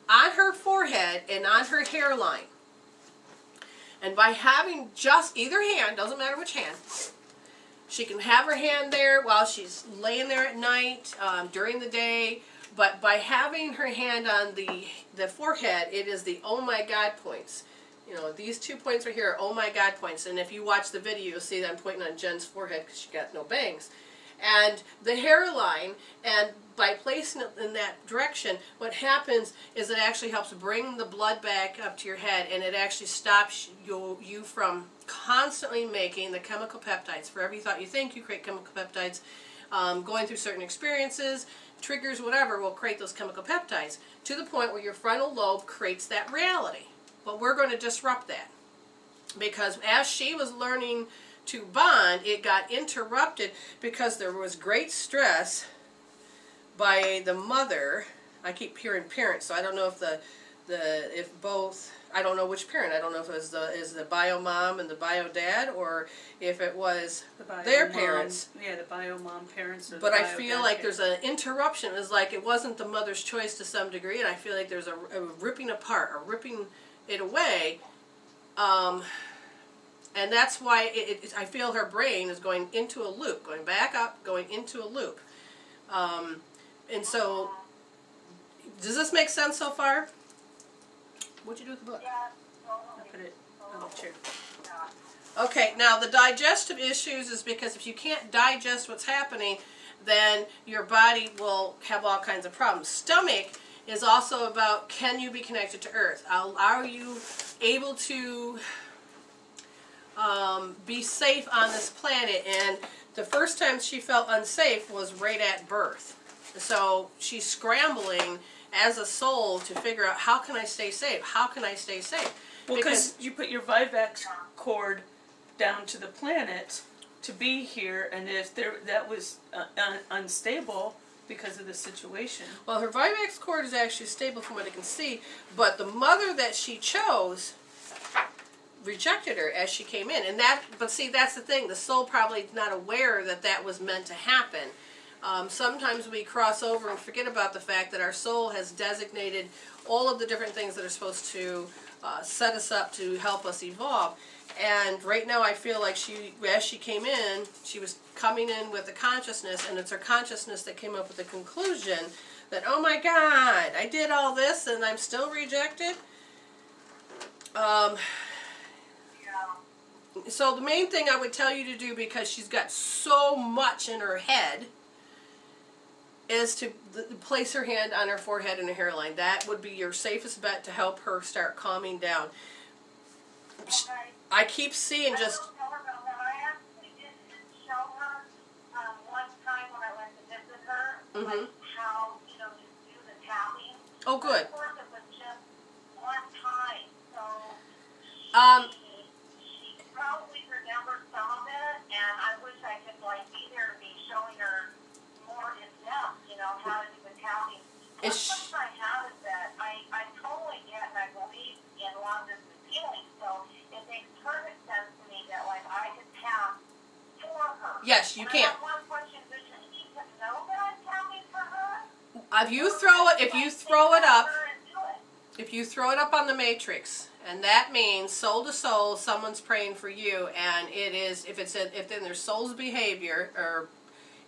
on her forehead and on her hairline. And by having just either hand, doesn't matter which hand, she can have her hand there while she's laying there at night, during the day. But by having her hand on the forehead, it is the oh my God points. You know, these 2 points right here are oh my God points. And if you watch the video, you'll see that I'm pointing on Jen's forehead because she got no bangs. And the hairline, and by placing it in that direction, what happens is it actually helps bring the blood back up to your head, and it actually stops you from constantly making the chemical peptides. For every thought you think, you create chemical peptides. Going through certain experiences, triggers, whatever, will create those chemical peptides to the point where your frontal lobe creates that reality. But we're going to disrupt that, because as she was learning to bond, it got interrupted because there was great stress by the mother. I keep hearing parents, so I don't know if if both, I don't know which parent. I don't know if it was the bio mom and the bio dad, or if it was their parents. Yeah, the bio mom parents. Or but I feel like there's an interruption. It's like it wasn't the mother's choice to some degree, and I feel like there's a ripping apart, a ripping it away. And that's why I feel her brain is going into a loop, going back up, going into a loop. And so, does this make sense so far? What'd you do with the book? I put it on the chair. Okay, now the digestive issues is because if you can't digest what's happening, then your body will have all kinds of problems. Stomach is also about, can you be connected to Earth? Are you able to be safe on this planet? And the first time she felt unsafe was right at birth. So she's scrambling as a soul to figure out, how can I stay safe? How can I stay safe? Well, because you put your Vivax cord down to the planet to be here, and if that was unstable because of the situation. Well, her Vivax cord is actually stable from what I can see, but the mother that she chose rejected her as she came in, and but see, that's the thing. The soul probably is not aware that that was meant to happen. Sometimes we cross over and forget about the fact that our soul has designated all of the different things that are supposed to set us up to help us evolve. And right now I feel like as she came in, she was coming in with a consciousness, and it's her consciousness that came up with the conclusion that, oh my God, I did all this and I'm still rejected. So the main thing I would tell you to do, because she's got so much in her head, is to place her hand on her forehead and her hairline. That would be your safest bet to help her start calming down. Okay. I keep seeing just... I actually did show her one time when I went to visit her, like how, you know, to do the tapping. Oh, good. Of course, it was just one time, so she probably remembered some of it, and I wish I could, like, be there to be showing her more in depth, you know, how to do the tapping. One question I have is that I totally get and I believe in long-distance healing, so it makes perfect sense to me that, like, I can tap for her. Yes, you can. I have one question: does she need to know that I'm tapping for her? If you throw it up on the matrix, and that means soul to soul, someone's praying for you, and it is, if then their soul's behavior or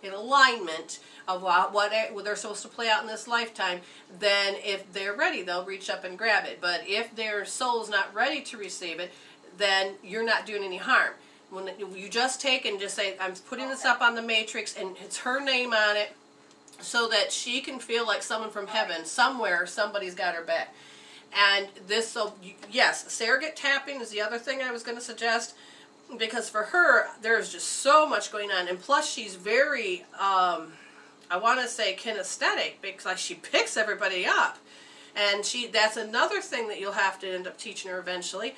in alignment of what they're supposed to play out in this lifetime, then if they're ready, they'll reach up and grab it. But if their soul's not ready to receive it, then you're not doing any harm. When you just take and just say, I'm putting this up on the matrix, and it's her name on it, so that she can feel like someone from heaven, somewhere, somebody's got her back. And this, so yes, surrogate tapping is the other thing I was going to suggest, because for her, there's just so much going on, and plus she's very, I want to say kinesthetic, because she picks everybody up, and that's another thing that you'll have to end up teaching her eventually.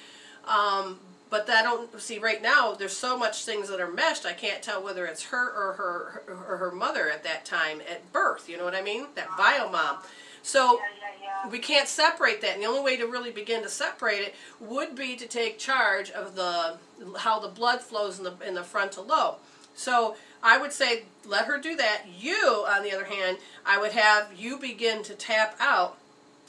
But I don't see right now. There's so much things that are meshed. I can't tell whether it's her or her mother at that time at birth. You know what I mean? That bio mom. So we can't separate that. And the only way to really begin to separate it would be to take charge of how the blood flows in the frontal lobe. So I would say let her do that. You, on the other hand, I would have you begin to tap out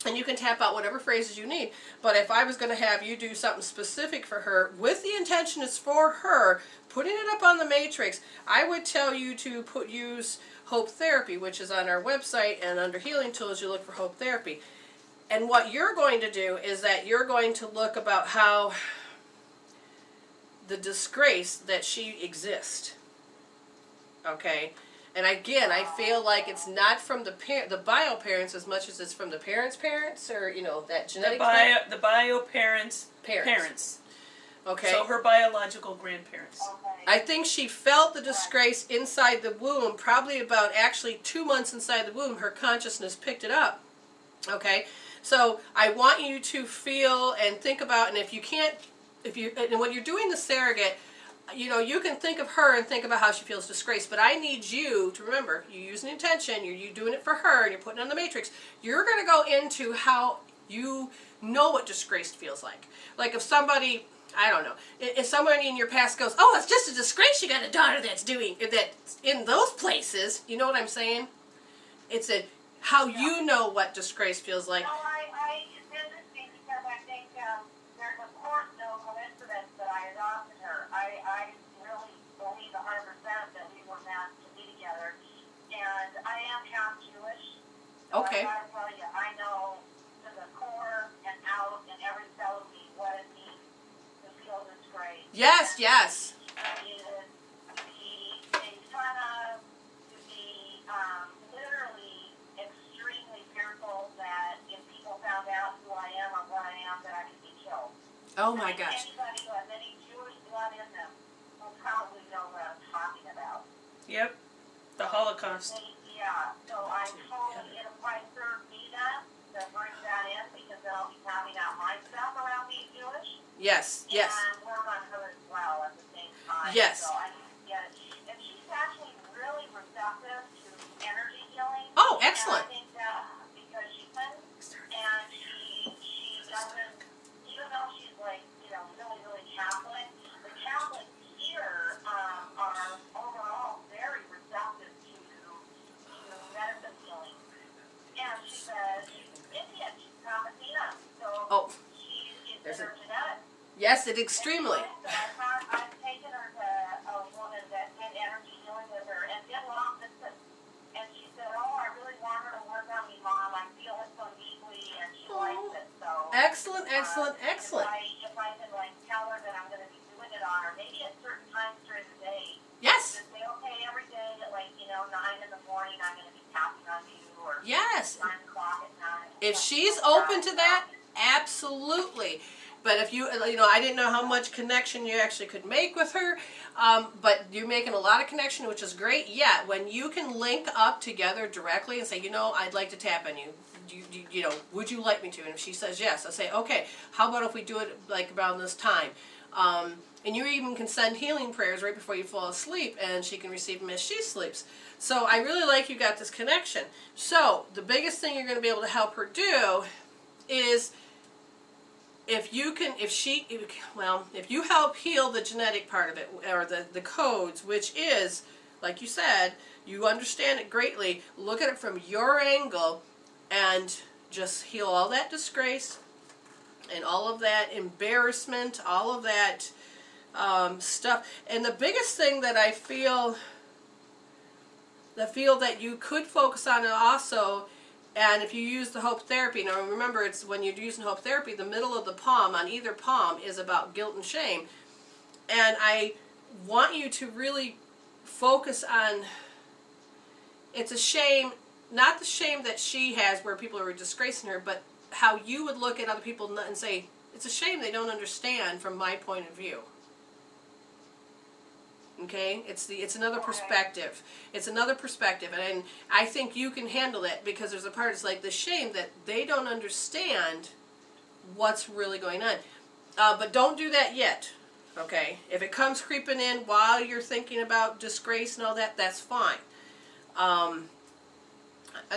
And you can tap out whatever phrases you need. But if I was going to have you do something specific for her, with the intention it's for her, putting it up on the matrix, I would tell you to use Hope Therapy, which is on our website, and under Healing Tools you look for Hope Therapy. And what you're going to do is that you're going to look about how the disgrace that she exists. Okay? And again, I feel like it's not from the bio parents as much as it's from the parents' parents, or that genetic. The bio parents. Okay. So her biological grandparents. I think she felt the disgrace inside the womb, probably about actually 2 months inside the womb. Her consciousness picked it up. Okay, so I want you to feel and think about, and if you can't, and when you're doing the surrogate, you can think of her and think about how she feels disgraced, but I need you to remember, you use an intention, you're doing it for her, and you're putting it on the matrix. You're going to go into how you know what disgraced feels like. Like if somebody, I don't know, if somebody in your past goes, oh, it's just a disgrace you got a daughter that's doing, that's in those places, you know what I'm saying? It's how you know what disgrace feels like. No, it's interesting because I think there's of course no coincidence that I adopted her. I really believe 100% that we were meant to be together. And I am half Jewish. So okay. I gotta tell you, I know to the core and out and every cell of me what it means to feel disgrace. Yes, yes. To be made fun of, to be literally extremely fearful that if people found out who I am or what I am, that I could be killed. Oh my gosh. Anybody who has any Jewish blood in them will probably know what I'm talking about. Yep. The Holocaust. Yeah, so I totally, it applies to me then, to bring that in, because then I'll be pounding out my stuff around being Jewish. Yes, yes. And work on her as well at the same time. Yes. So I get it. And she's actually really receptive to energy healing. Oh, excellent. And I think that because she's been, and she doesn't, even though she's like, really, really Catholic, the Catholics here are overall very receptive to medicine healing. And she says she's Indian, she's Campesina, so it's in her genetics. Yes, it extremely. I've taken her to a woman that did energy healing with her and did long distance. And she said, oh, I really want her to work on me, Mom. I feel it so deeply, and she likes it. So excellent, excellent, excellent. If I can tell her that I'm going to be doing it on her, maybe at certain times during the day. Yes. Just say, okay, every day at 9 in the morning, I'm going to be tapping on you, or yes. 9 o'clock at night. If she's open to that, absolutely. But if I didn't know how much connection you actually could make with her, but you're making a lot of connection, which is great. Yeah, when you can link up together directly and say, I'd like to tap on you. Would you like me to? And if she says yes, I say, okay, how about if we do it around this time? And you even can send healing prayers right before you fall asleep, and she can receive them as she sleeps. So I really like you got this connection. So the biggest thing you're going to be able to help her do is, if you help heal the genetic part of it, or the codes, which is, like you said, you understand it greatly, look at it from your angle, and just heal all that disgrace, and all of that embarrassment, all of that stuff. And the biggest thing that I feel that you could focus on also, and if you use the Hope Therapy, now remember, it's when you're using Hope Therapy, the middle of the palm, on either palm, is about guilt and shame. And I want you to really focus on, it's a shame, not the shame that she has where people are disgracing her, but how you would look at other people and say, it's a shame they don't understand from my point of view. Okay, it's another perspective. It's another perspective, and I think you can handle it, because there's a part, it's like the shame that they don't understand what's really going on. But don't do that yet. Okay, if it comes creeping in while you're thinking about disgrace and all that, that's fine.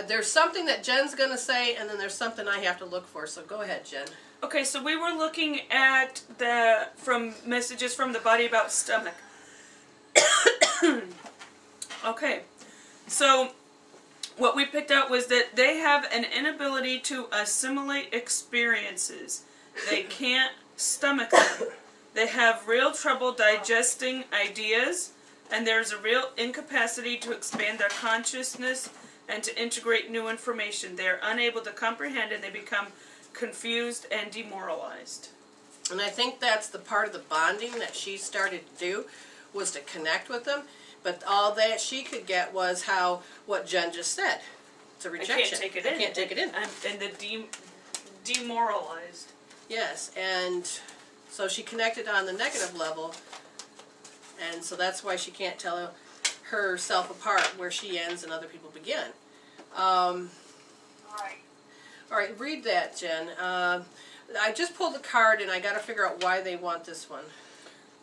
There's something that Jen's going to say, and then there's something I have to look for. So go ahead, Jen. Okay, so we were looking at from messages from the body about stomach. Okay, so what we picked out was that they have an inability to assimilate experiences. They can't stomach them. They have real trouble digesting ideas, and there's a real incapacity to expand their consciousness and to integrate new information. They are unable to comprehend, and they become confused and demoralized. And I think that's the part of the bonding that she started to do, was to connect with them. But all that she could get was what Jen just said. It's a rejection. I can't take it in. I can't take it in. And the demoralized. Yes, and so she connected on the negative level, and so that's why she can't tell herself apart, where she ends and other people begin. Right. All right, read that, Jen. I just pulled the card, and I got to figure out why they want this one.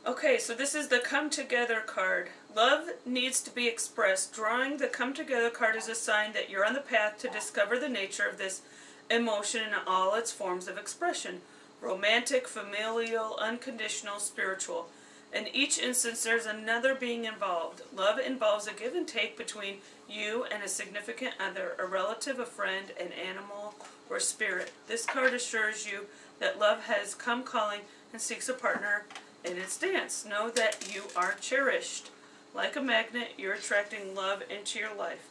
Okay, so this is the Come Together card. Love needs to be expressed. Drawing the Come Together card is a sign that you're on the path to discover the nature of this emotion in all its forms of expression. Romantic, familial, unconditional, spiritual. In each instance, there's another being involved. Love involves a give and take between you and a significant other, a relative, a friend, an animal, or spirit. This card assures you that love has come calling and seeks a partner in its dance. Know that you are cherished. Like a magnet, you're attracting love into your life.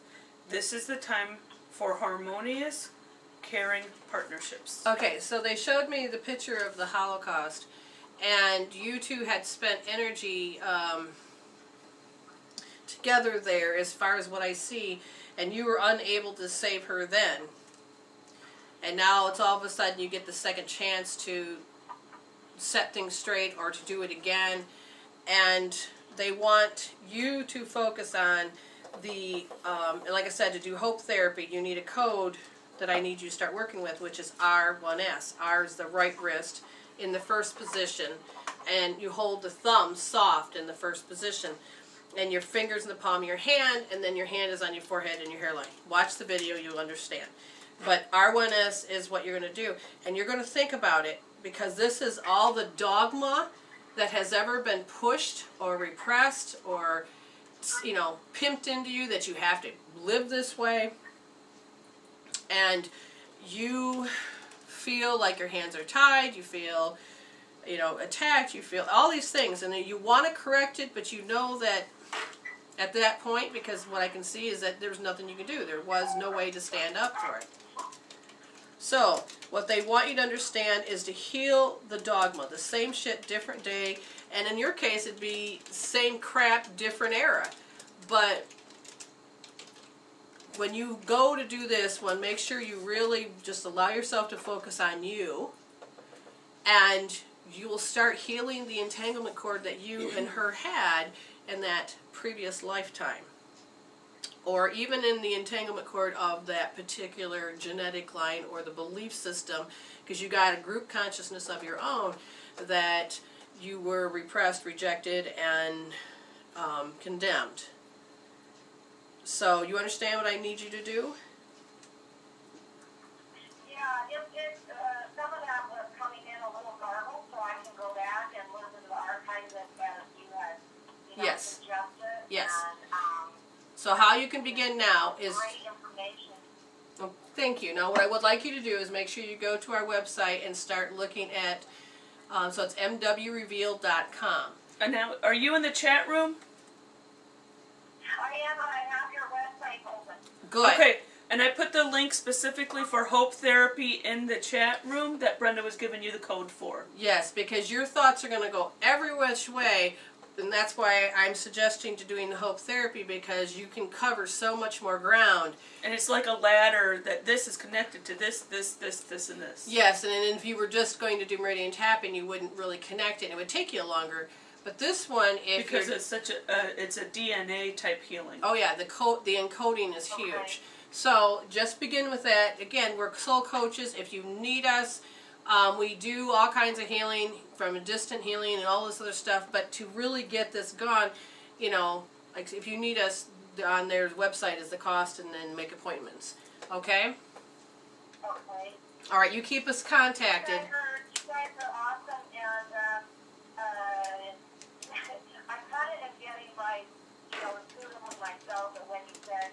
This is the time for harmonious, caring partnerships. Okay, so they showed me the picture of the Holocaust, and you two had spent energy together there, as far as what I see, and you were unable to save her then. And now it's all of a sudden you get the second chance to set things straight or to do it again, and they want you to focus on the, like I said, to do hope therapy, you need a code that I need you to start working with, which is R1S. R is the right wrist in the first position, and you hold the thumb soft in the first position, and your fingers in the palm of your hand, and then your hand is on your forehead and your hairline. Watch the video, you'll understand. But R1S is what you're going to do, and you're going to think about it, because this is all the dogma that has ever been pushed or repressed or, you know, pimped into you, that you have to live this way. And you feel like your hands are tied, you feel, you know, attacked, you feel all these things, and then you want to correct it, but you know that at that point, because what I can see is that there's nothing you can do. There was no way to stand up for it. So, what they want you to understand is to heal the dogma. The same shit, different day, and in your case it'd be same crap, different era. But when you go to do this one, make sure you really just allow yourself to focus on you, and you will start healing the entanglement cord that you and her had in that previous lifetime, or even in the entanglement cord of that particular genetic line or the belief system, because you got a group consciousness of your own that you were repressed, rejected, and condemned. So, you understand what I need you to do? Yeah, some of that was coming in a little garbled, so I can go back and listen to the archives that you had, Yes. suggested. Yes. And, So how you can begin now is... great information. Oh, thank you. Now what I would like you to do is make sure you go to our website and start looking at, so it's mwrevealed.com. And now, are you in the chat room? I am, I have your website open. Good. Okay, and I put the link specifically for Hope Therapy in the chat room that Brenda was giving you the code for. Yes, because your thoughts are going to go every which way, and that's why I'm suggesting to doing the Hope Therapy, because you can cover so much more ground. And it's like a ladder that this is connected to this, this, and this. Yes, and if you were just going to do meridian tapping, you wouldn't really connect it, and it would take you longer. But this one, if because you're... it's such a it's a DNA type healing. Oh yeah, the encoding is huge. Okay. So just begin with that. Again, we're soul coaches. If you need us, we do all kinds of healing, from distant healing and all this other stuff. But to really get this gone, you know, like if you need us, on their website is the cost, and then make appointments. Okay? Okay. All right, you keep us contacted. You guys are awesome, and I kind of am getting my, intuitive with myself, and when you said,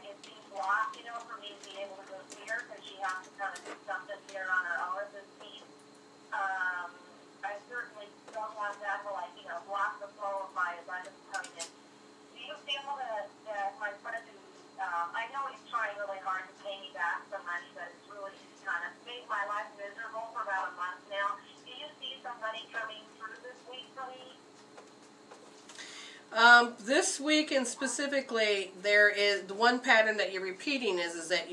it seems block, you know, for me to be able to go see her because she has to kind of do something here on her own this week. I certainly don't want that to, like, you know, block the flow of my abundance coming in. Do you feel that my friend who, I know he's trying really hard to pay me back some money, but it's really kind of made my life miserable for about a month now. Do you see some money coming through this week for me? This week and specifically, there is the one pattern that you're repeating is that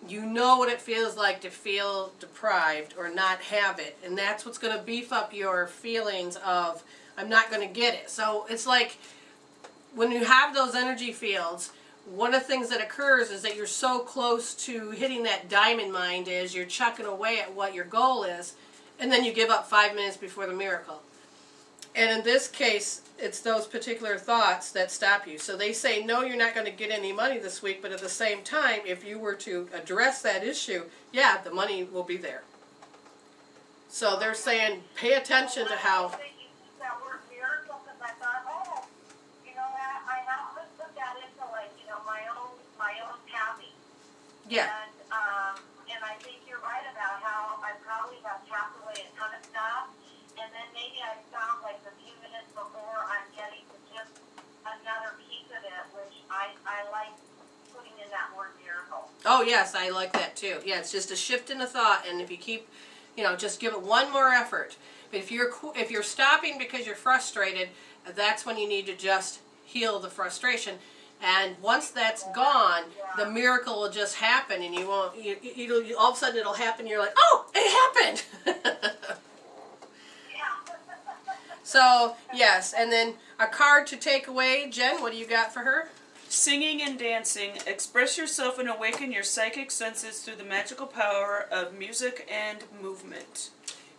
you know what it feels like to feel deprived or not have it, and that's what's going to beef up your feelings of I'm not going to get it. So it's like when you have those energy fields, one of the things that occurs is that you're so close to hitting that diamond mind is you're chucking away at what your goal is, and then you give up 5 minutes before the miracle. And in this case, it's those particular thoughts that stop you. So they say, no, you're not going to get any money this week, but at the same time, if you were to address that issue, yeah, the money will be there. So they're saying, pay attention to how... That word miracle, because I thought, oh, you know, I have to put that into, like, you know, my own tapping. Yeah. And I think you're right about how I probably have tapped away a ton of stuff. And then maybe I found, like, the few minutes before I'm getting to just another piece of it, which I like putting in that word miracle. Oh, yes, I like that too. Yeah, it's just a shift in the thought, and if you keep, you know, just give it one more effort. But if you're stopping because you're frustrated, that's when you need to just heal the frustration. And once that's gone, the miracle will just happen, and you won't. All of a sudden, it'll happen. You're like, oh, it happened. So, yes, and then a card to take away. Jen, what do you got for her? Singing and dancing. Express yourself and awaken your psychic senses through the magical power of music and movement.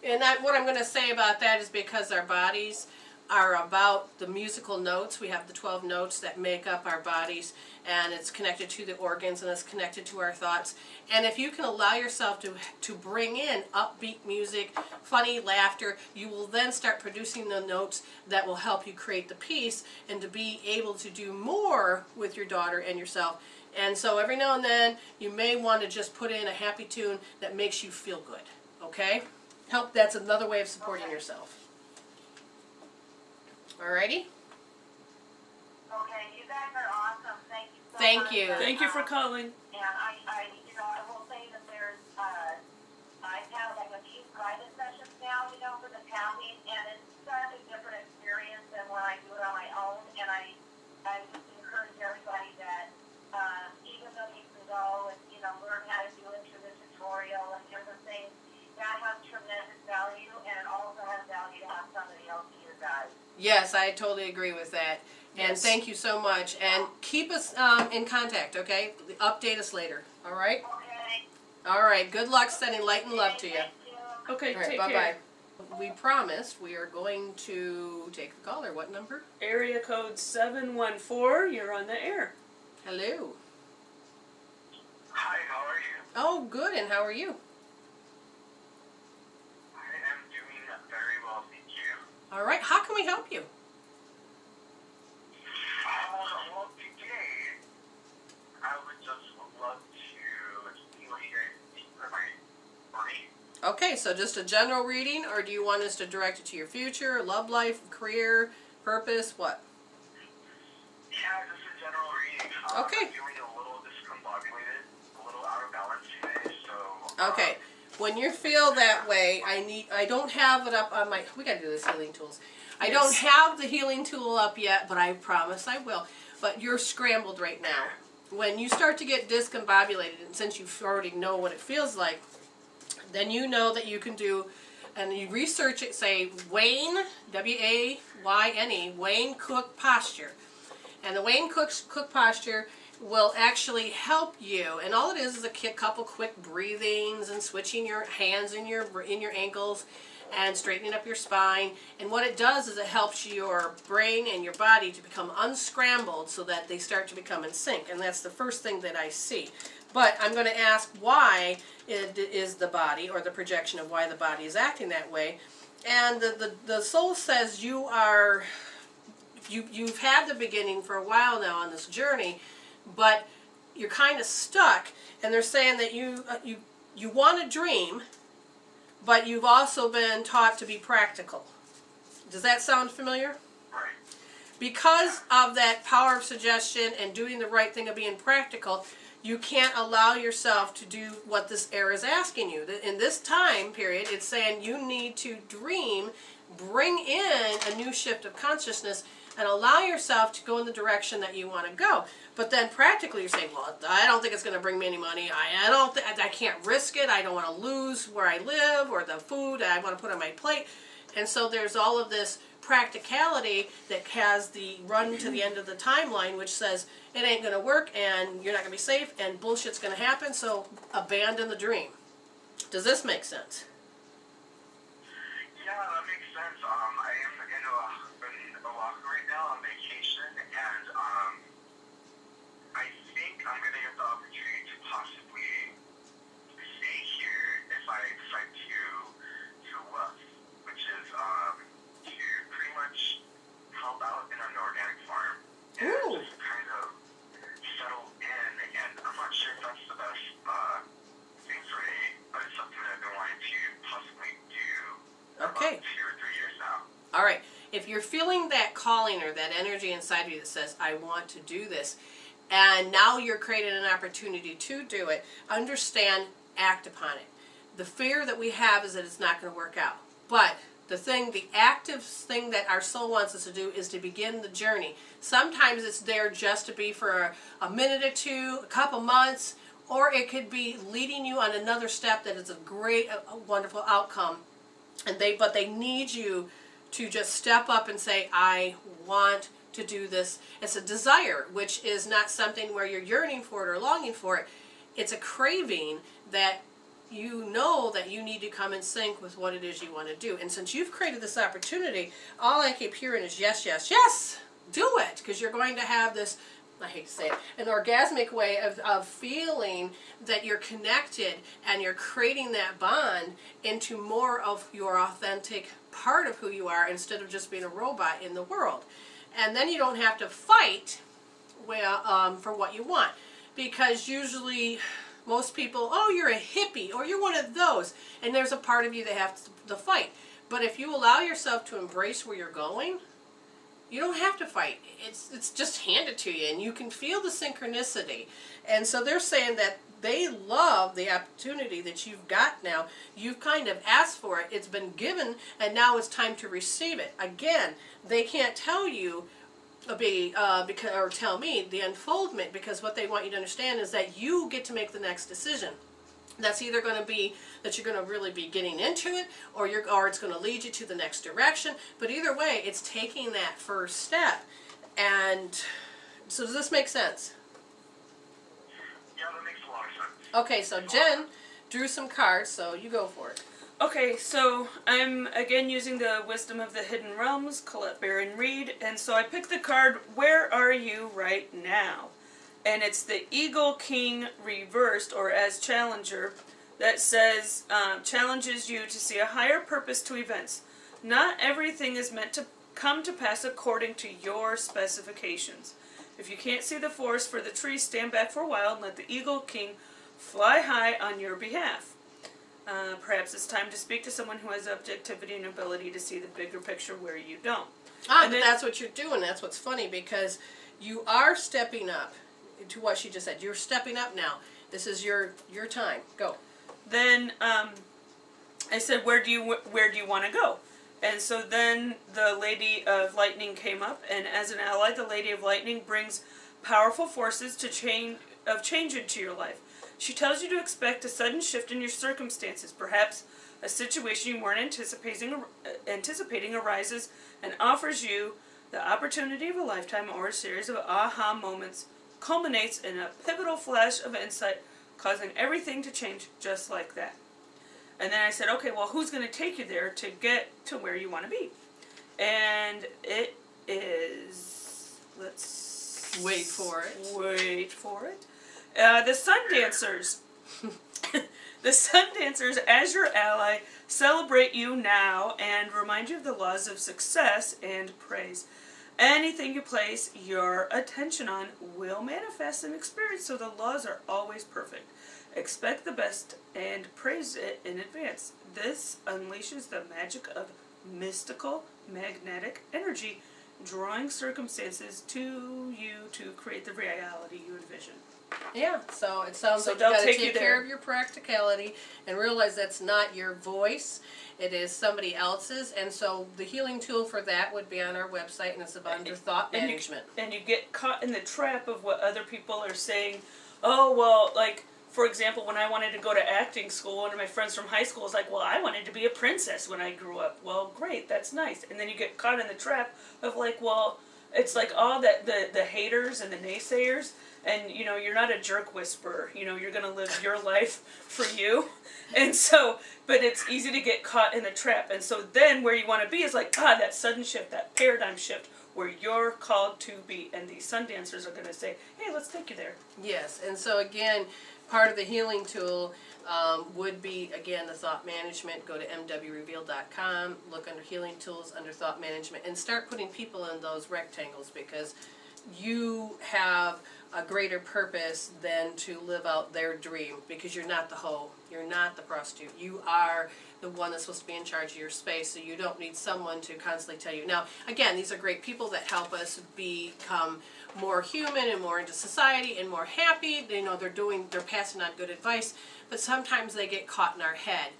And what I'm going to say about that is because our bodies are about the musical notes. We have the 12 notes that make up our bodies, and it's connected to the organs, and it's connected to our thoughts. And if you can allow yourself to bring in upbeat music, funny laughter, you will then start producing the notes that will help you create the peace and to be able to do more with your daughter and yourself. And so every now and then you may want to just put in a happy tune that makes you feel good. Okay? That's another way of supporting yourself. Alrighty? Okay, you guys are awesome. Thank you so much. Thank you. Thank you for calling. And I will say that there's, I've had like a few private sessions now, you know, for the tapping, and it's such a different experience than when I do it on my own. And I just encourage everybody that even though you can go and, you know, learn how to do it through the tutorial and different things, that has tremendous value, and it also has value to have somebody else be your guide. Yes, I totally agree with that. And Yes. thank you so much. And keep us in contact, okay? Update us later. All right? Okay. All right. Good luck sending light and love to you. Thank you. Okay, All right. take Bye-bye. care. We promised we are going to take the caller. What number? Area code 714, you're on the air. Hello. Hi, how are you? Oh, good. And how are you? I am doing very well, thank you. All right. How can we help you? Well, today, I would just love to see what you're seeing for my brain. Okay, so just a general reading, or do you want us to direct it to your future, love life, career, purpose, what? Yeah, just a general reading. Okay. I'm feeling a little discombobulated, a little out of balance today, so... Okay. When you feel that way, I don't have it up on my, we gotta do this healing tools. I don't have the healing tool up yet, but I promise I will. But you're scrambled right now. When you start to get discombobulated, and since you already know what it feels like, then you know that you can do, and you research it, say Wayne, W-A-Y-N-E, Wayne Cook posture. And the Wayne Cook posture will actually help you, and all it is a couple quick breathings and switching your hands in your ankles and straightening up your spine. And what it does is it helps your brain and your body to become unscrambled so that they start to become in sync. And that's the first thing that I see. But I'm going to ask why it is the body, or the projection of why the body is acting that way. And the soul says you've had the beginning for a while now on this journey, but you're kind of stuck, and they're saying that you want to dream, but you've also been taught to be practical. Does that sound familiar? Right. Because of that power of suggestion and doing the right thing of being practical, you can't allow yourself to do what this era is asking you. In this time period, it's saying you need to dream, bring in a new shift of consciousness, and allow yourself to go in the direction that you want to go. But then practically you're saying, well, I don't think it's going to bring me any money. I can't risk it. I don't want to lose where I live or the food I want to put on my plate. And so there's all of this practicality that has the run to the end of the timeline, which says it ain't going to work and you're not going to be safe and bullshit's going to happen, so abandon the dream. Does this make sense? Yeah, that makes sense. I am in Oahu right now on vacation, and I think I'm going to get the opportunity to possibly stay here if I decide to work, which is to pretty much help out in an organic farm and just kind of settle in. And I'm not sure if that's the best thing for me, but it's something that I've been wanting to possibly do for about 2 or 3 years now. All right. If you're feeling that calling or that energy inside of you that says, I want to do this, and now you're creating an opportunity to do it, understand, act upon it. The fear that we have is that it's not going to work out. But the active thing that our soul wants us to do is to begin the journey. Sometimes it's there just to be for a minute or two, a couple months, or it could be leading you on another step that is a great, a wonderful outcome. But they need you to just step up and say, I want to do this. It's a desire, which is not something where you're yearning for it or longing for it. It's a craving that you know that you need to come in sync with what it is you want to do. And since you've created this opportunity, all I keep hearing is yes, yes, yes, do it. Because you're going to have this, I hate to say it, an orgasmic way of feeling that you're connected and you're creating that bond into more of your authentic part of who you are instead of just being a robot in the world. And then you don't have to fight for what you want. Because usually most people, oh, you're a hippie, or you're one of those, and there's a part of you that has to fight. But if you allow yourself to embrace where you're going, you don't have to fight. It's just handed to you, and you can feel the synchronicity. And so they're saying that they love the opportunity that you've got now. You've kind of asked for it. It's been given, and now it's time to receive it. Again, they can't tell you or tell me the unfoldment, because what they want you to understand is that you get to make the next decision. That's either going to be that you're going to really be getting into it, or it's going to lead you to the next direction. But either way, it's taking that first step. And so does this make sense? Yeah, that makes a lot of sense. Okay, so Jen drew some cards, so you go for it. Okay, so I'm again using the Wisdom of the Hidden Realms, Colette Baron Reed, and so I picked the card, Where Are You Right Now? And it's the Eagle King reversed, or as Challenger, that says, challenges you to see a higher purpose to events. Not everything is meant to come to pass according to your specifications. If you can't see the forest for the trees, stand back for a while and let the Eagle King fly high on your behalf. Perhaps it's time to speak to someone who has objectivity and ability to see the bigger picture where you don't. But that's what you're doing. That's what's funny, because you are stepping up to what she just said. You're stepping up now. This is your time. Go. Then I said, where do you want to go? And so then the Lady of Lightning came up, and as an ally, the Lady of Lightning brings powerful forces to change into your life. She tells you to expect a sudden shift in your circumstances. Perhaps a situation you weren't anticipating arises and offers you the opportunity of a lifetime, or a series of aha moments culminates in a pivotal flash of insight, causing everything to change just like that. And then I said, okay, well, who's going to take you there to get to where you want to be? And it is, let's wait for it. Wait for it. The Sun Dancers. The Sun Dancers, as your ally, celebrate you now and remind you of the laws of success and praise. Anything you place your attention on will manifest and experience, so the laws are always perfect. Expect the best and praise it in advance. This unleashes the magic of mystical magnetic energy, drawing circumstances to you to create the reality you envision. Yeah, so it sounds So like you they'll got to take take you care there. of your practicality and realize that's not your voice. It is somebody else's. And so the healing tool for that would be on our website, and it's about under thought management. And you get caught in the trap of what other people are saying. Oh, well, like, for example, when I wanted to go to acting school, one of my friends from high school was like, well, I wanted to be a princess when I grew up. Well, great, that's nice. And then you get caught in the trap of like, well, it's like all that the haters and the naysayers, and you know, you're not a jerk whisperer. You know, you're gonna live your life for you, and so, but it's easy to get caught in the trap. And so then where you want to be is like, that sudden shift, that paradigm shift, where you're called to be, and these sun dancers are gonna say, hey, let's take you there. Yes, and so again, part of the healing tool would be, again, the thought management. Go to mwreveal.com, look under healing tools, under thought management, and start putting people in those rectangles, because you have a greater purpose than to live out their dream, because you're not the hoe, you're not the prostitute, you are the one that's supposed to be in charge of your space, so you don't need someone to constantly tell you. Now, again, these are great people that help us become more human and more into society and more happy. You know, they're passing on good advice, but sometimes they get caught in our head.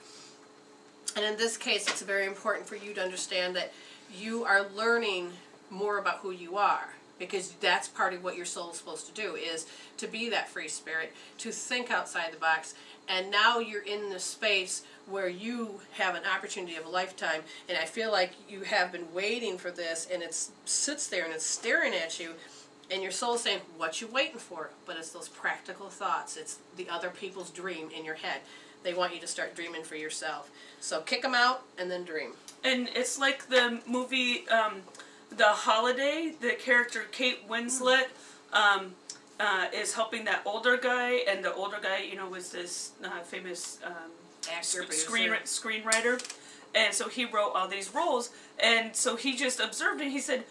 And in this case, it's very important for you to understand that you are learning more about who you are, because that's part of what your soul is supposed to do, is to be that free spirit, to think outside the box. And now you're in the space where you have an opportunity of a lifetime, and I feel like you have been waiting for this, and it sits there and it's staring at you, and your soul's saying, what you waiting for? But it's those practical thoughts. It's the other people's dream in your head. They want you to start dreaming for yourself. So kick them out and then dream. And it's like the movie The Holiday. The character Kate Winslet is helping that older guy, and the older guy, you know, was this famous Actor, screenwriter, and so he wrote all these roles, and so he just observed and he said,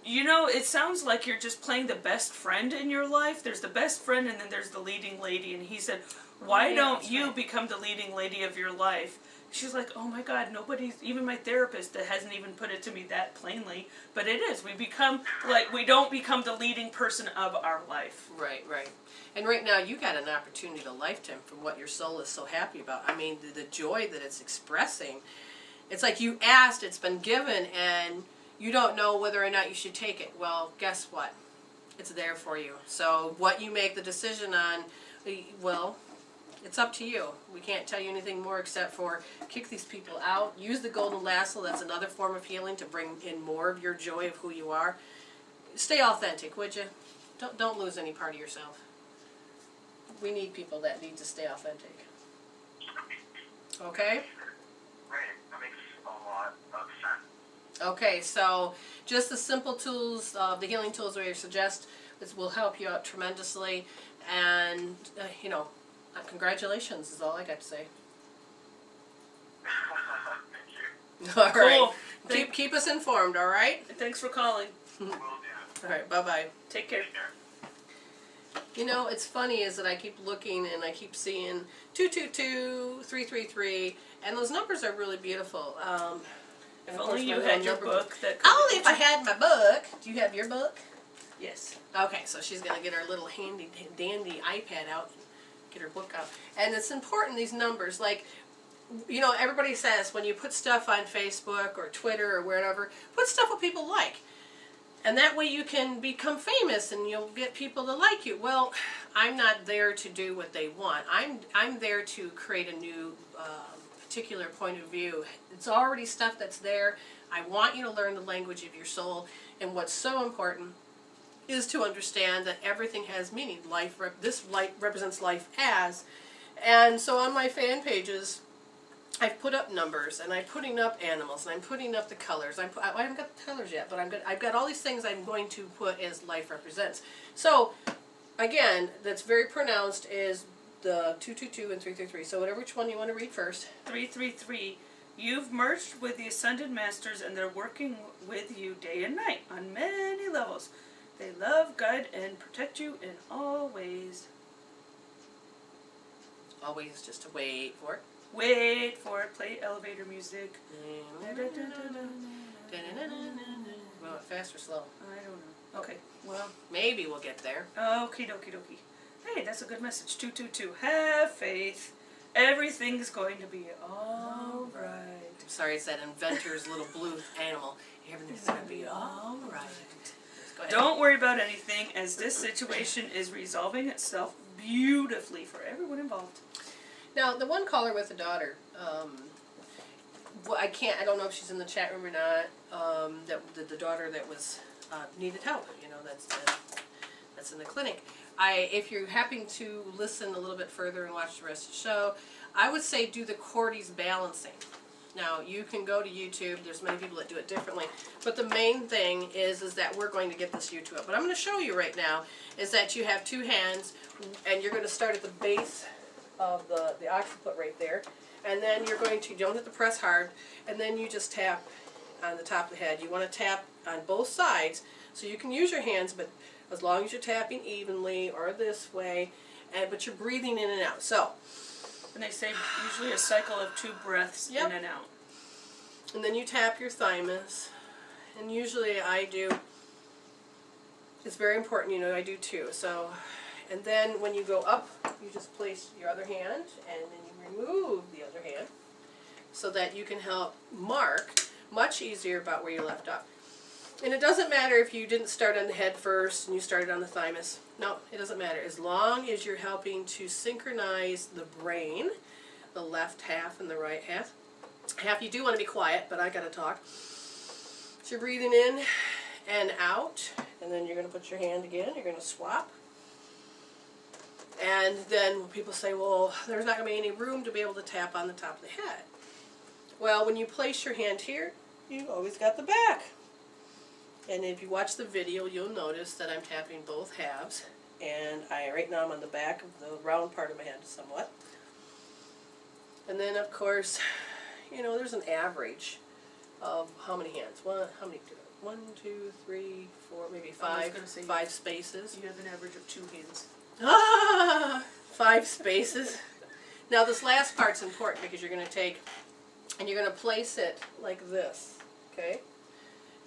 you know, it sounds like you're just playing the best friend in your life. There's the best friend, and then there's the leading lady. And he said, why don't you become the leading lady of your life? She's like, oh my God, nobody's, even my therapist that hasn't even put it to me that plainly. But it is. We become, like, we don't become the leading person of our life. Right, right. And right now, you got an opportunity of a lifetime for what your soul is so happy about. I mean, the joy that it's expressing. It's like you asked, it's been given, and you don't know whether or not you should take it. Well, guess what? It's there for you. So what you make the decision on, well, it's up to you. We can't tell you anything more except for kick these people out. Use the golden lasso. That's another form of healing to bring in more of your joy of who you are. Stay authentic, would you? Don't lose any part of yourself. We need people that need to stay authentic. Okay? Right. That makes a lot of sense. Okay, so just the simple tools, the healing tools we suggest, this will help you out tremendously. And, you know, congratulations is all I got to say. Thank you. All right. Keep us informed, all right? Thanks for calling. Will do. All right, bye-bye. Take care. Take care. You know, it's funny is that I keep looking and I keep seeing 222, 333, and those numbers are really beautiful. If only you had your book. That Only if I had my book. Do you have your book? Yes. Okay, so she's going to get her little handy dandy iPad out and get her book out. And it's important, these numbers. Like, you know, everybody says when you put stuff on Facebook or Twitter or wherever, put stuff what people like. And that way you can become famous and you'll get people to like you. Well, I'm not there to do what they want. I'm there to create a new particular point of view. It's already stuff that's there. I want you to learn the language of your soul. And what's so important is to understand that everything has meaning. This light represents life as. And so on my fan pages, I've put up numbers, and I'm putting up animals, and I'm putting up the colors. I haven't got the colors yet, but I've got all these things I'm going to put as life represents. So, again, that's very pronounced is the 222 and 333. So whatever which one you want to read first. 333 You've merged with the Ascended Masters, and they're working with you day and night on many levels. They love, guide, and protect you in all ways. Always just to wait for it. Wait for it. Play elevator music. Well, fast or slow? I don't know. Okay, well. Maybe we'll get there. Okie dokie dokie. Hey, that's a good message. 222. Have faith. Everything's going to be all right. I'm sorry, it's that inventor's little blue animal. Everything's going to be all right. Go ahead. Don't worry about anything, as this situation is resolving itself beautifully for everyone involved. Now, the one caller with a daughter, well, I don't know if she's in the chat room or not, the daughter that was, needed help, you know, that's in the clinic. If you're happy to listen a little bit further and watch the rest of the show, I would say do the Cordy's balancing. Now, you can go to YouTube. There's many people that do it differently. But the main thing is that we're going to get this YouTube up. But I'm going to show you right now is that you have two hands, and you're going to start at the base of the occiput right there. And then you're going to, you don't have to press hard, and then you just tap on the top of the head. You want to tap on both sides, so you can use your hands, but as long as you're tapping evenly or this way, but you're breathing in and out. So, and they say usually a cycle of 2 breaths in and out. And then you tap your thymus, and usually I do, it's very important, you know, I do too. So, and then when you go up, you just place your other hand, and then you remove the other hand, so that you can help mark much easier about where you left off. And it doesn't matter if you didn't start on the head first and you started on the thymus. No, it doesn't matter. As long as you're helping to synchronize the brain, the left half and the right half. Half you do want to be quiet, but I got to talk. So you're breathing in and out, and then you're going to put your hand again. You're going to swap. And then when people say, well, there's not going to be any room to be able to tap on the top of the head. Well, when you place your hand here, you've always got the back. And if you watch the video, you'll notice that I'm tapping both halves. And right now I'm on the back of the round part of my head somewhat. And then, of course, you know, there's an average of how many hands? How many? 1, 2, 3, 4, maybe 5 spaces. You have an average of 2 hands. Ah, 5 spaces. Now this last part's important because you're going to take, and you're going to place it like this, okay?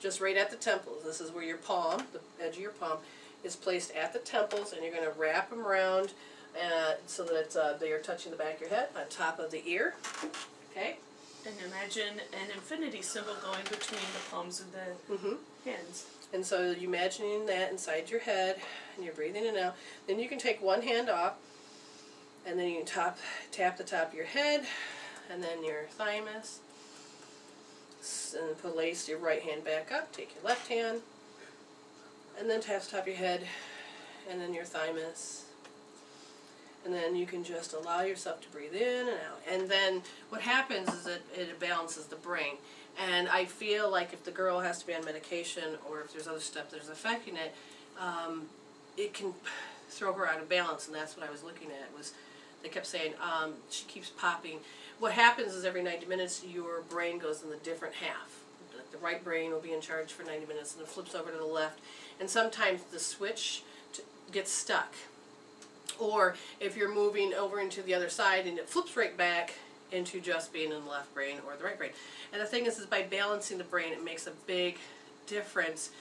Just right at the temples. This is where your palm, the edge of your palm, is placed at the temples, and you're going to wrap them around so that they are touching the back of your head, on top of the ear, okay? And imagine an infinity symbol going between the palms of the hands. And so you're imagining that inside your head, and you're breathing in and out. Then you can take one hand off, and then you can tap the top of your head, and then your thymus. And place your right hand back up, take your left hand, and then tap the top of your head, and then your thymus. And then you can just allow yourself to breathe in and out. And then what happens is that it balances the brain. And I feel like if the girl has to be on medication, or if there's other stuff that's affecting it, it can throw her out of balance. And that's what I was looking at. They kept saying she keeps popping. What happens is every 90 minutes your brain goes in the different half. The right brain will be in charge for 90 minutes, and it flips over to the left. And sometimes the switch gets stuck. Or if you're moving over into the other side, and it flips right back into just being in the left brain or the right brain. And the thing is by balancing the brain, it makes a big difference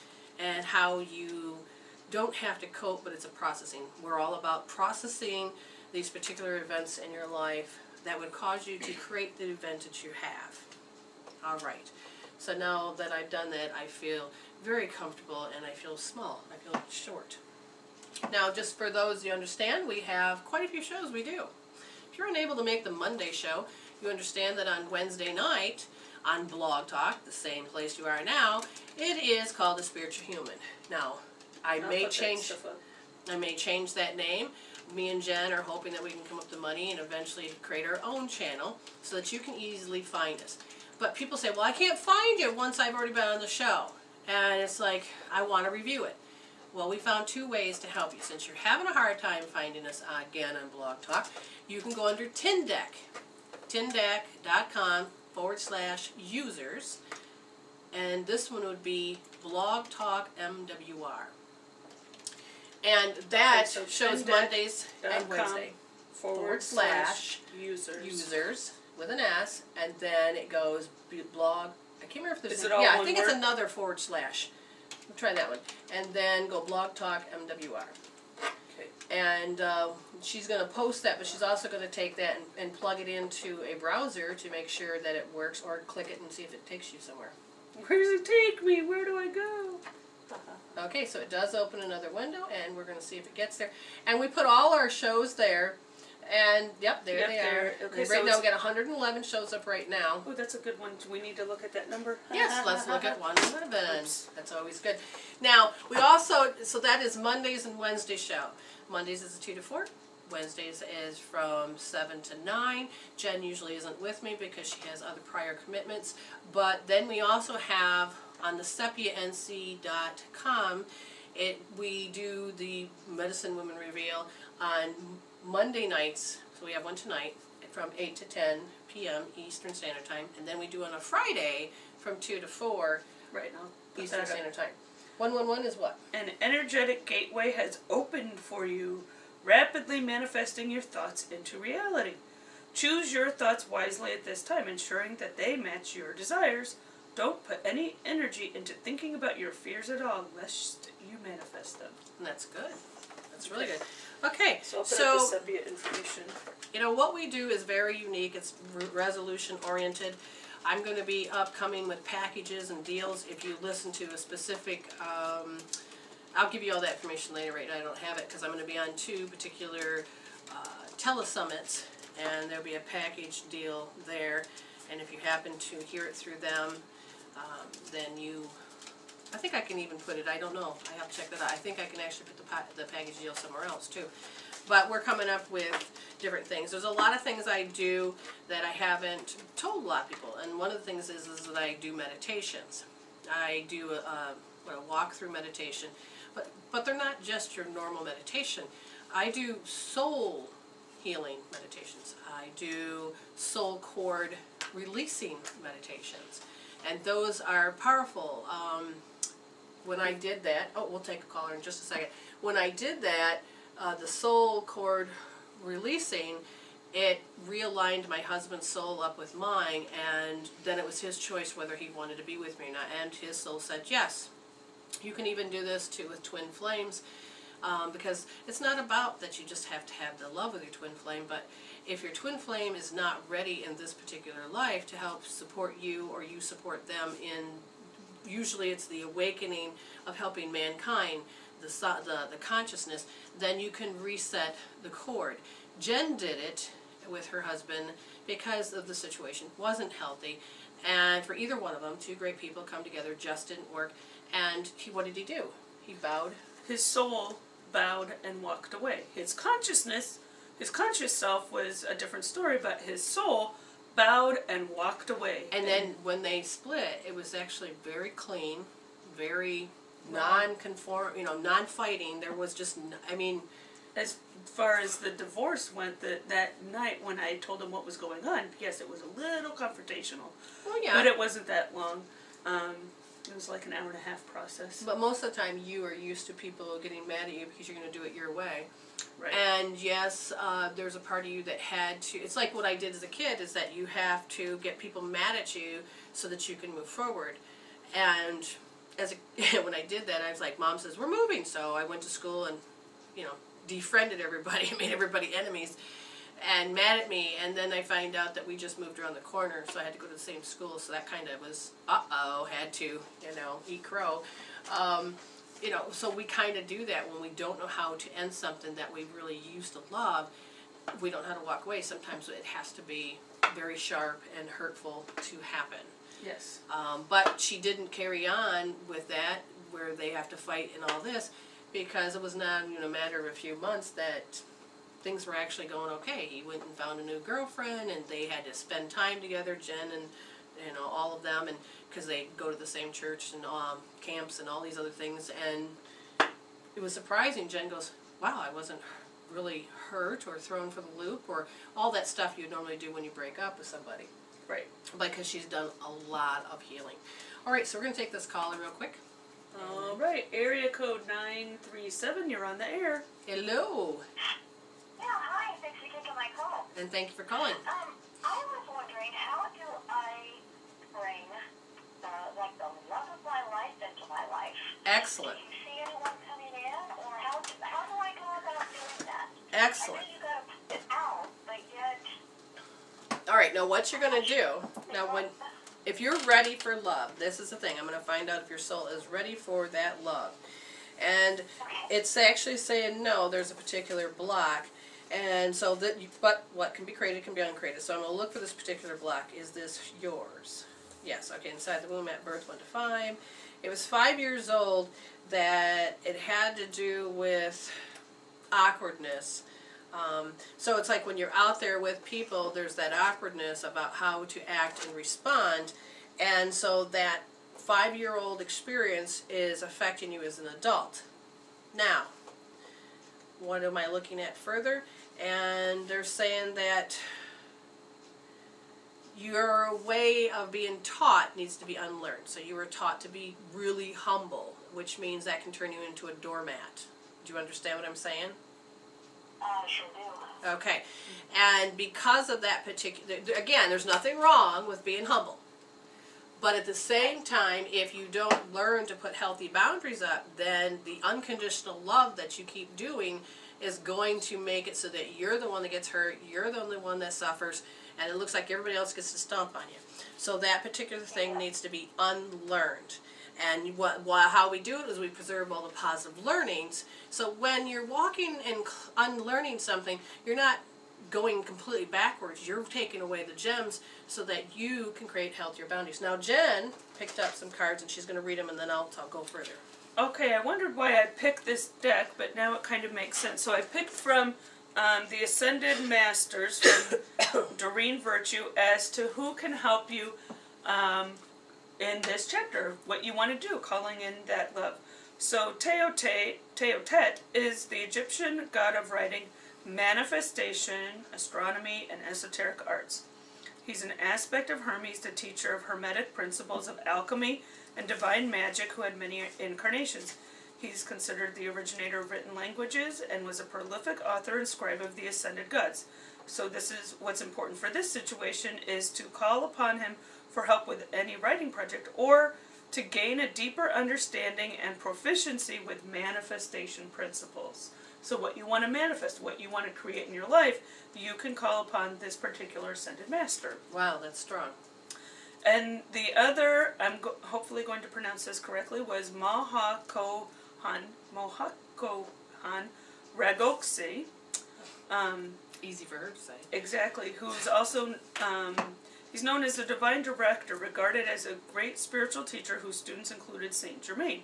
in how you don't have to cope, but it's a processing. We're all about processing these particular events in your life that would cause you to create the advantage you have. All right. So now that I've done that, I feel very comfortable, and I feel small. I feel short. Now, just for those you understand, we have quite a few shows we do. If you're unable to make the Monday show, you understand that on Wednesday night on Blog Talk, the same place you are now, it is called The Spiritual Human. Now, I may change that name. Me and Jen are hoping that we can come up with the money and eventually create our own channel so that you can easily find us. But people say, well, I can't find you once I've already been on the show. And it's like, I want to review it. Well, we found 2 ways to help you. Since you're having a hard time finding us again on Blog Talk, you can go under Tindeck, tindeck.com /users. And this one would be Blog Talk MWR. And that Okay, so shows Mondays and Wednesday. /users with an S, and then it goes blog. I can't remember if there's. Is it all I one think word? it's another /. We'll try that one, and then go Blog Talk MWR. Okay. And she's going to post that, but she's also going to take that and plug it into a browser to make sure that it works, or click it and see if it takes you somewhere. Where does it take me? Where do I go? Okay, so it does open another window, and we're going to see if it gets there. And we put all our shows there, and yep, there they are. Okay, right now we got 111 shows up right now. Oh, that's a good one. Do we need to look at that number? Yes, let's look at 111. That's always good. Now, we also, so that is Mondays and Wednesday show. Mondays is a 2 to 4. Wednesdays is from 7 to 9. Jen usually isn't with me because she has other prior commitments. But then we also have on the sepianc.com, we do the Medicine Women Reveal on Monday nights. So we have one tonight from 8 to 10 p.m. Eastern Standard Time. And then we do on a Friday from 2 to 4 Right now. Eastern Standard Time. 111 is what? An energetic gateway has opened for you, rapidly manifesting your thoughts into reality. Choose your thoughts wisely at this time, ensuring that they match your desires. Don't put any energy into thinking about your fears at all, lest you manifest them. And that's good. That's really good. Okay, So I'll put so up the sepia information. you know what we do is very unique. It's resolution oriented. I'm going to be upcoming with packages and deals. If you listen to a specific, I'll give you all that information later. Right now I don't have it because I'm going to be on 2 particular telesummits, and there'll be a package deal there. And if you happen to hear it through them, then I think I can even put it, I don't know, I have to check that out. I think I can actually put the package deal somewhere else too. But we're coming up with different things. There's a lot of things I do that I haven't told a lot of people. And one of the things is that I do meditations. I do a walk-through meditation. But they're not just your normal meditation. I do soul healing meditations. I do soul cord releasing meditations. And those are powerful. When I did that, we'll take a caller in just a second. When I did that, the soul cord releasing, it realigned my husband's soul up with mine, and then it was his choice whether he wanted to be with me or not, and his soul said yes. You can even do this too with twin flames, because it's not about that you just have to have the love with your twin flame, but if your twin flame is not ready in this particular life to help support you, or you support them in, usually it's the awakening of helping mankind, the consciousness, then you can reset the cord. Jen did it with her husband because of the situation. Wasn't healthy, and for either one of them, 2 great people come together, just didn't work. And what did he do? He bowed. His soul bowed and walked away. His consciousness, his conscious self was a different story, but his soul bowed and walked away. And then when they split, it was actually very clean, very non-conform, non-fighting. There was just, as far as the divorce went, that night when I told him what was going on, yes, it was a little confrontational. Well, yeah. But it wasn't that long. It was like an hour-and-a-half process. But most of the time, you are used to people getting mad at you because you're going to do it your way. Right. And yes, there's a part of you that had to, it's like what I did as a kid, is that you have to get people mad at you so that you can move forward. And when I did that, I was like, Mom says, we're moving. So I went to school and, defriended everybody, made everybody enemies, and mad at me. And then I find out that we just moved around the corner, so I had to go to the same school. So that kind of was, had to, eat crow. So we kind of do that when we don't know how to end something that we really used to love. We don't know how to walk away. Sometimes it has to be very sharp and hurtful to happen. Yes. But she didn't carry on with that, where they have to fight and all this, because it was not a matter of a few months that things were actually going okay. He went and found a new girlfriend, and they had to spend time together, Jen and all of them, and because they go to the same church and camps and all these other things. And it was surprising. Jen goes, wow, I wasn't really hurt or thrown for the loop or all that stuff you normally do when you break up with somebody. Right. Because she's done a lot of healing. All right, so we're going to take this caller real quick. All right, area code 937, you're on the air. Hello. Yeah, hi. Thanks for taking my call. And thank you for calling. I was wondering, how do I bring, like, the love of my life into my life? Excellent. Do you see anyone coming in, or how do I go about doing that? Excellent. I know you got to put it out, but yet... All right, now what you're going to do, if you're ready for love, this is the thing. I'm going to find out if your soul is ready for that love. And it's actually saying no, there's a particular block. And so but what can be created can be uncreated. So I'm going to look for this particular block. Is this yours? Yes. Okay, inside the womb at birth 1 to 5. It was 5 years old that it had to do with awkwardness. So it's like when you're out there with people, there's that awkwardness about how to act and respond. And so that 5-year-old experience is affecting you as an adult. Now, what am I looking at further? And they're saying that your way of being taught needs to be unlearned. So you were taught to be really humble, which means that can turn you into a doormat. Do you understand what I'm saying? Sure do. Okay. And because of that particular, again, there's nothing wrong with being humble. But at the same time, if you don't learn to put healthy boundaries up, then the unconditional love that you keep doing is going to make it so that you're the one that gets hurt, you're the only one that suffers, and it looks like everybody else gets to stomp on you. So that particular thing needs to be unlearned. And how we do it is we preserve all the positive learnings. So when you're walking and unlearning something, you're not going completely backwards. You're taking away the gems so that you can create healthier boundaries. Now Jen picked up some cards and she's going to read them and then I'll go further. Okay, I wondered why I picked this deck, but now it kind of makes sense. So I picked from the Ascended Masters from Doreen Virtue as to who can help you in this chapter, what you want to do, calling in that love. So Teotet is the Egyptian god of writing, manifestation, astronomy, and esoteric arts. He's an aspect of Hermes, the teacher of Hermetic principles of alchemy and divine magic, who had many incarnations. He's considered the originator of written languages and was a prolific author and scribe of the ascended gods. So this is what's important for this situation, is to call upon him for help with any writing project or to gain a deeper understanding and proficiency with manifestation principles. So what you want to manifest, what you want to create in your life, you can call upon this particular Ascended Master. Wow, that's strong. And the other, I'm hopefully going to pronounce this correctly, was Mohakohan Ragoksi. Easy for her to say. Exactly, who's also, he's known as the Divine Director, regarded as a great spiritual teacher whose students included Saint Germain.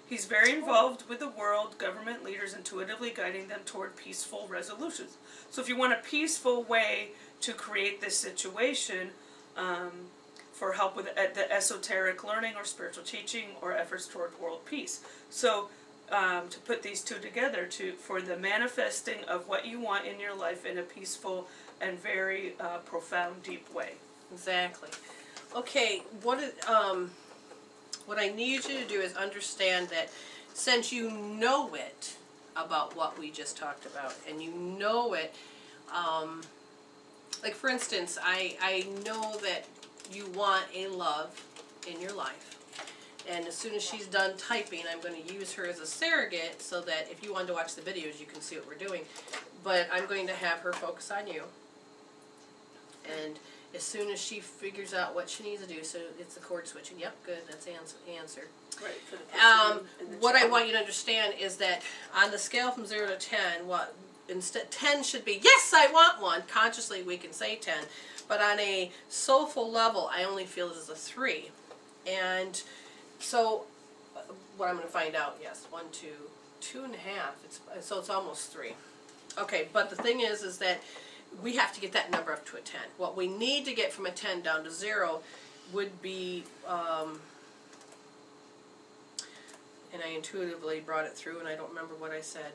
He's very involved with the world, government leaders, intuitively guiding them toward peaceful resolutions. So if you want a peaceful way to create this situation, for help with the esoteric learning or spiritual teaching or efforts toward world peace. So to put these two together for the manifesting of what you want in your life in a peaceful and very profound, deep way. Exactly. Okay, what I need you to do is understand that since you know it about what we just talked about, and you know it, like for instance, I know that you want a love in your life. And as soon as she's done typing, I'm going to use her as a surrogate so that if you want to watch the videos, you can see what we're doing. But I'm going to have her focus on you. And as soon as she figures out what she needs to do, so it's the cord switching. Yep, good, that's the answer. Right. For the what I want you to understand is that on the scale from 0 to 10, instead 10 should be, yes, I want one. Consciously, we can say 10. But on a soulful level, I only feel it as a 3. And so, what I'm going to find out, yes, 1, 2, 2.5. So it's almost 3. Okay, but the thing is that we have to get that number up to a 10. What we need to get from a 10 down to 0 would be, and I intuitively brought it through, and I don't remember what I said.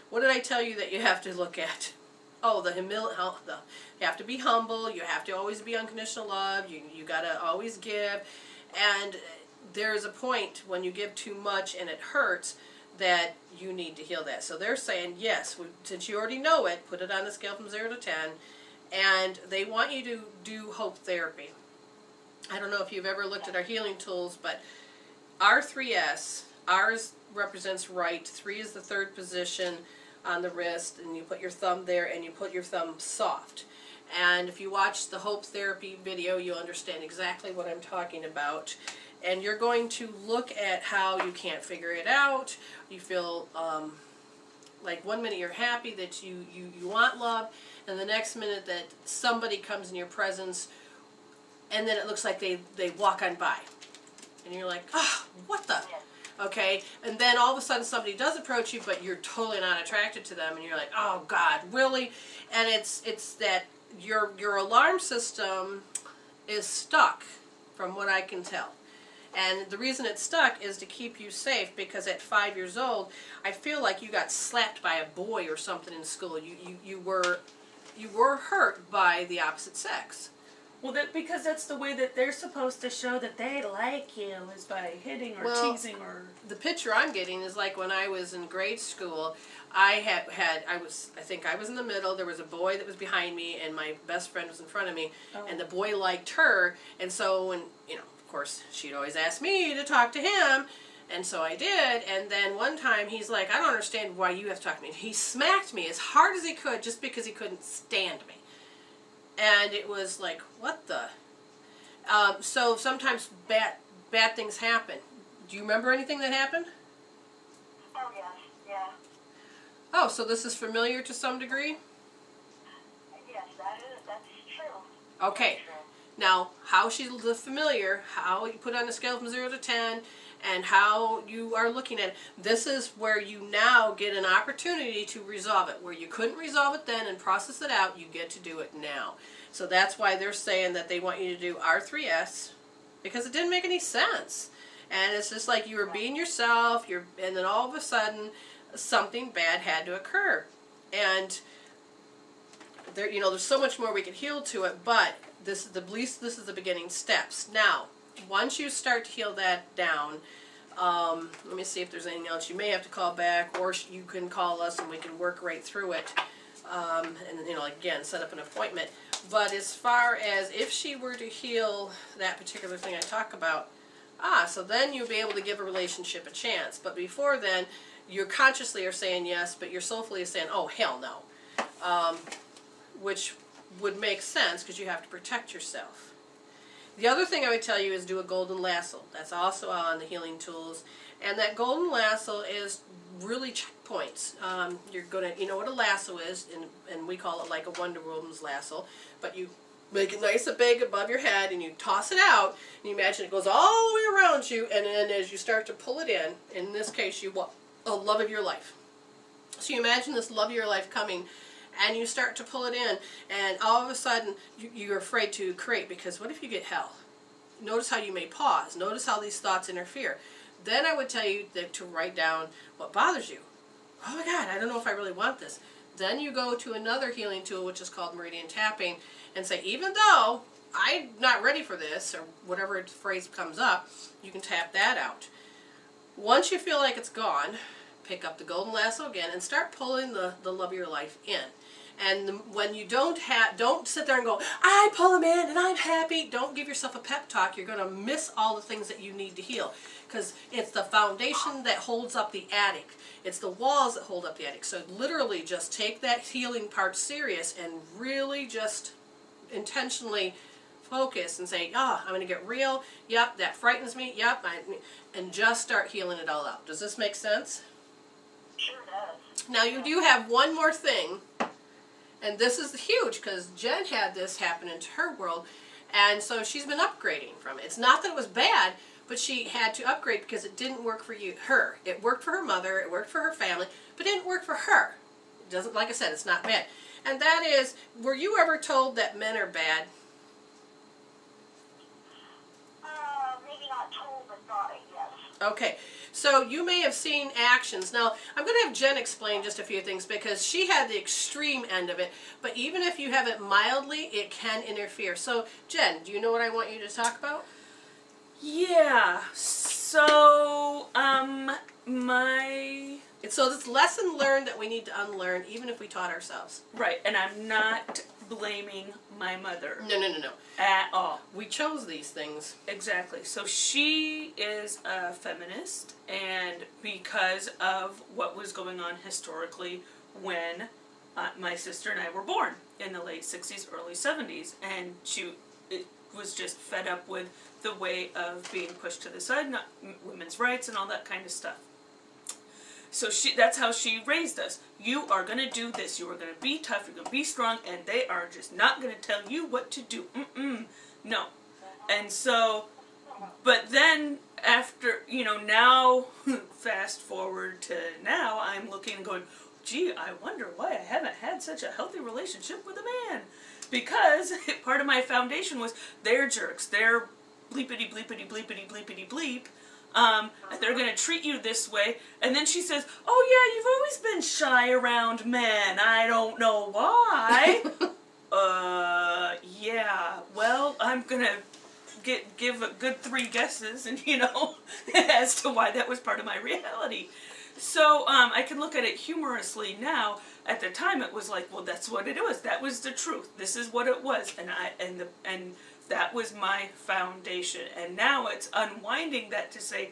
What did I tell you that you have to look at? Oh, you have to be humble. You have to always be unconditional love. You gotta always give, and there's a point when you give too much and it hurts that you need to heal that. So they're saying yes, since you already know it, put it on a scale from 0 to 10, and they want you to do hope therapy. I don't know if you've ever looked at our healing tools, but R3S, ours represents right. 3 is the third position on the wrist, and you put your thumb there and you put your thumb soft. And if you watch the hope therapy video, you'll understand exactly what I'm talking about. And you're going to look at how you can't figure it out. You feel like one minute you're happy that you want love, and the next minute that somebody comes in your presence, and then it looks like they walk on by. And you're like, oh, what the? Okay, and then all of a sudden somebody does approach you, but you're totally not attracted to them, and you're like, oh God, really? And it's that your alarm system is stuck, from what I can tell. And the reason it's stuck is to keep you safe, because at 5 years old, I feel like you got slapped by a boy or something in school. You were hurt by the opposite sex. Well, because that's the way that they're supposed to show that they like you, is by hitting or teasing or... The picture I'm getting is like when I was in grade school. I think I was in the middle. There was a boy that was behind me, and my best friend was in front of me. Oh. And the boy liked her, and so when of course, she'd always ask me to talk to him, and so I did. And then one time he's like, I don't understand why you have to talk to me. He smacked me as hard as he could just because he couldn't stand me. And it was like, what the? So sometimes bad things happen. Do you remember anything that happened? Oh, yes, yeah. Oh, so this is familiar to some degree? Yes, that's true. Okay. Now, how she's familiar, how you put on a scale from 0 to 10, and how you are looking at it, this is where you now get an opportunity to resolve it. Where you couldn't resolve it then and process it out, you get to do it now. So that's why they're saying that they want you to do R3S, because it didn't make any sense. And it's just like you were being yourself, and then all of a sudden something bad had to occur. And there, there's so much more we could heal to it, but this is the beginning steps. Now, once you start to heal that down, let me see if there's anything else. You may have to call back, or you can call us and we can work right through it. And again, set up an appointment. But as far as if she were to heal that particular thing I talk about, so then you'll be able to give a relationship a chance. But before then, you consciously are saying yes, but your soulfully is saying, oh, hell no. Which would make sense because you have to protect yourself. The other thing I would tell you is do a golden lasso. That's also on the healing tools. And that golden lasso is really checkpoints. You're going to, what a lasso is, and we call it like a Wonder Woman's lasso, but you make it nice and big above your head, and you toss it out, and you imagine it goes all the way around you, and then as you start to pull it in this case, you want a love of your life. So you imagine this love of your life coming, and you start to pull it in, and all of a sudden you're afraid to create, because what if you get hell? Notice how you may pause. Notice how these thoughts interfere. Then I would tell you to write down what bothers you. Oh my God, I don't know if I really want this. Then you go to another healing tool, which is called meridian tapping, and say, even though I'm not ready for this, or whatever phrase comes up, you can tap that out. Once you feel like it's gone, pick up the golden lasso again and start pulling the love of your life in. And when you don't sit there and go, I pull them in and I'm happy. Don't give yourself a pep talk. You're going to miss all the things that you need to heal. Because it's the foundation that holds up the attic. It's the walls that hold up the attic. So literally just take that healing part serious and really just intentionally focus and say, I'm going to get real. Yep, that frightens me. Yep, and just start healing it all out. Does this make sense? Sure does. Now you do have one more thing. And this is huge because Jen had this happen into her world, and so she's been upgrading from it. It's not that it was bad, but she had to upgrade because it didn't work for her. It worked for her mother, it worked for her family, but it didn't work for her. It doesn't, like I said, it's not bad. And that is, were you ever told that men are bad? Maybe not told, but thought it, yes. Okay, So you may have seen actions. Now, I'm going to have Jen explain just a few things because she had the extreme end of it. But even if you have it mildly, it can interfere. So, Jen, do you know what I want you to talk about? Yeah. So, So it's lesson learned that we need to unlearn, even if we taught ourselves. Right, and I'm not blaming my mother. No. At all. We chose these things. Exactly. So she is a feminist, and because of what was going on historically when my sister and I were born in the late 60s, early 70s, and she was just fed up with the way of being pushed to the side, not women's rights and all that kind of stuff. So that's how she raised us. You are going to do this. You are going to be tough. You're going to be strong. And they are just not going to tell you what to do. No. And so, but then after, now, fast forward to now, I'm looking and going, gee, I wonder why I haven't had such a healthy relationship with a man. Because part of my foundation was they're jerks. They're bleepity, bleepity, bleepity, bleepity, bleep. They're going to treat you this way. And then she says, oh yeah, you've always been shy around men. I don't know why. Yeah. Well, I'm going to give a good 3 guesses and, as to why that was part of my reality. So, I can look at it humorously now. At the time, it was like, well, that's what it was. That was the truth. This is what it was. And that was my foundation. And now it's unwinding that to say,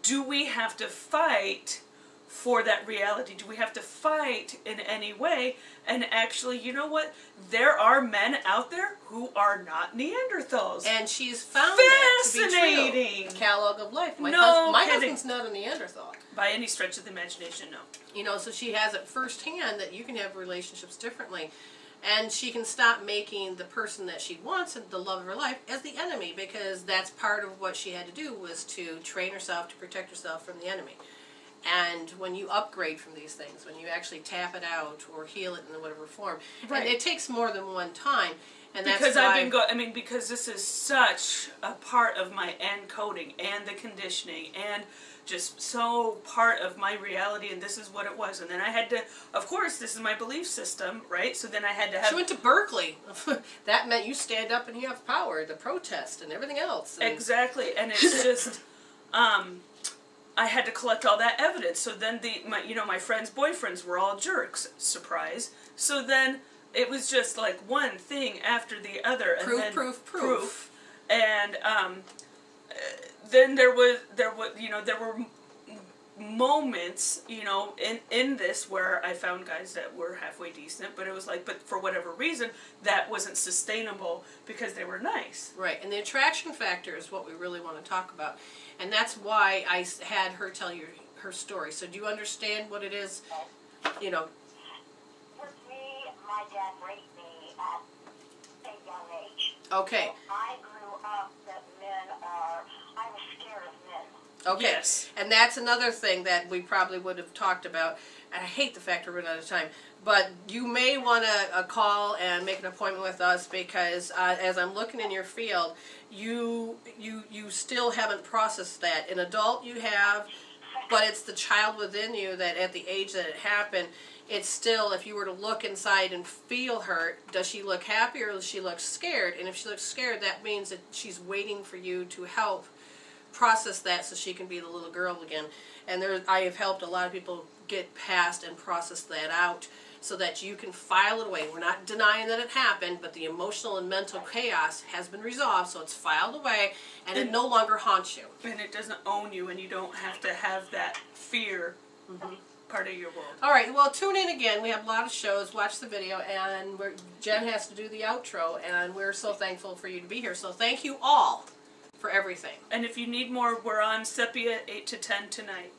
do we have to fight for that reality? Do we have to fight in any way? And actually, you know what? There are men out there who are not Neanderthals. And she's found that to be fascinating. true. Catalog of life. My husband's not a Neanderthal. By any stretch of the imagination, no. So she has it firsthand that you can have relationships differently. And she can stop making the person that she wants and the love of her life as the enemy, because that's part of what she had to do, was to train herself to protect herself from the enemy. And when you upgrade from these things, when you actually tap it out or heal it in whatever form, right. And it takes more than one time. And that's because why because this is such a part of my encoding and the conditioning and just so part of my reality, and this is what it was. And then I had to, of course, this is my belief system, right? So then I had to have... She went to Berkeley. That meant you stand up and you have power to protest and everything else. And exactly. And it's just, I had to collect all that evidence. So then my friends' boyfriends were all jerks. Surprise. So then it was just like one thing after the other. And then proof. And, then there were moments, in this where I found guys that were halfway decent, but it was like, but for whatever reason, that wasn't sustainable because they were nice. Right, and the attraction factor is what we really want to talk about, and that's why I had her tell you her story. So do you understand what it is, With me, my dad raped me at a young age. Okay. So I grew up that I was scared of men. Okay, yes. And that's another thing that we probably would have talked about. And I hate the fact we're running out of time. But you may want to call and make an appointment with us because as I'm looking in your field, you still haven't processed that. An adult you have, but it's the child within you that at the age that it happened, it's still, if you were to look inside and feel her, does she look happy or does she look scared? And if she looks scared, that means that she's waiting for you to help process that so she can be the little girl again. And I have helped a lot of people get past and process that out so that you can file it away. We're not denying that it happened, but the emotional and mental chaos has been resolved, so it's filed away, and it no longer haunts you. And it doesn't own you, and you don't have to have that fear part of your world. All right, well, tune in again. We have a lot of shows. Watch the video, and Jen has to do the outro, and we're so thankful for you to be here. So thank you all for everything. And if you need more, we're on Sepia 8 to 10 tonight.